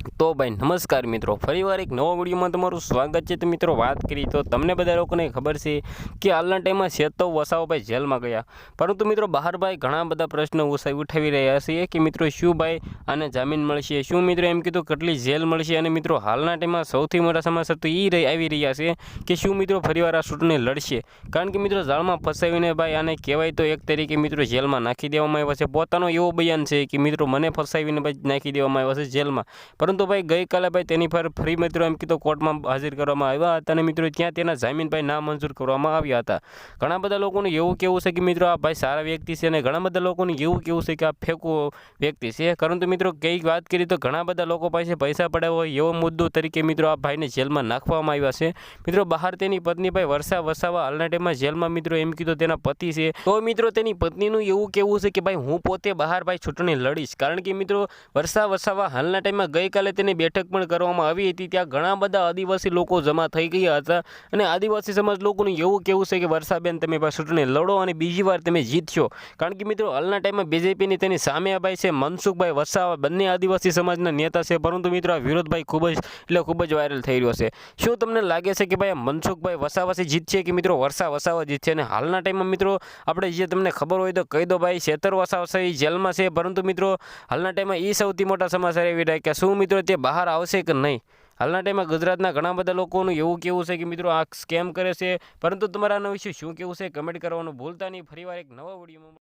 तो भाई नमस्कार मित्रों, फरीवार एक नवा विडियो में तमारुं स्वागत है। तो मित्रों बात करी तो तमने बधा लोकोने खबर छे कि हालना टाइम में सेतो वसावो भाई जेल में गया, परंतु मित्रों बहार भाई घणा बधा प्रश्न उठावी रह्या छे कि मित्रों शुं भाई आने जामीन मळशे, शुं मित्रों एम कीधुं કેટલી जेल मळशे। अने मित्रों हालना टाइम में सौथी मोटा समाचार तो ई આવી રહ્યા છે कि शुं मित्रों फरीवार आ चूंटणी लड़शे, कारण कि मित्रों जाळमां फसावीने भाई आने कहेवाय तो एक तरीके मित्रों जेल में नाखी देवामां आव्या छे। पोतानो एवो बयान छे कि मित्रों मने फसावीने भाई नाखी देवामां आव्या छे जेल में, परंतु भाई गई काले भाई तेनी पर फरी मित्रों एम कीधुं कोर्ट में हाजिर करवामां आव्या हता अने मित्रों त्यां तेना जामीन भाई नामंजूर करवामां आव्या हता। घणा बधा लोकोनुं एवुं कहेवुं छे कि मित्रों आ भाई सारा व्यक्ति छे अने घणा बधा लोकोनुं एवुं कहेवुं छे कि आ फेको व्यक्ति छे। परंतु मित्रों कई बात करी तो घणा बधा लोको पासे पैसा पड्या होय एवो मुद्दो तरीके मित्रों आ भाईने जेल में नाखवामां आव्या छे। मित्रों बहार तेनी पत्नी भाई वर्षा वसावा हालना टाइम में जेल में मित्रों एम कीधुं तेना पति छे, तो मित्रों तेनी पत्नीनुं एवुं कहेवुं छे कि भाई हूँ पोते बहार भाई चूंटणी लड़ीश, कारण कि मित्रों वर्षा वसावा हालना टाइम में गई काले तेनी बेठक पण करवामां आवी हती। त्यां घणा बधा आदिवासी लोको जमा थई गया हता अने आदिवासी समाज लोकोनुं एवुं कहेवुं छे कि वर्षाबेन तमे भाई चूंटणी लड़ो अने बीजी वार तमे जीतशो, कारण कि मित्रों हालना टाइम में बीजेपी नी तेनी सामे भाई छे मनसुखभाई वसावा, बंने आदिवासी समाजना नेता छे। परंतु मित्रों आ विरोध भाई खूब ज वायरल थई रह्यो छे। शुं तमने लागे छे कि भाई मनसुखभाई वसावा से जीतशे कि मित्रों वर्षा वसावा जीतशे? अने हालना टाइम में मित्रों आपणे जे तमने खबर होय तो कही दो भाई शेतर वसावा छे जेल में छे, परंतु मित्रों हालना टाइम में ई सौथी मोटा समाचार एवी रह्या कि शुं मित्रों ते बहार आवशे के नहीं। हालना टाइम में गुजरातना घणा बधा लोकोनुं एवुं कहेवुं छे कि मित्रों आ स्केम करे छे, परंतु तमारा आना विषे शुं कहेवुं छे कमेंट करवानुं भूलता नहीं। फरीवार एक नवा विडियो में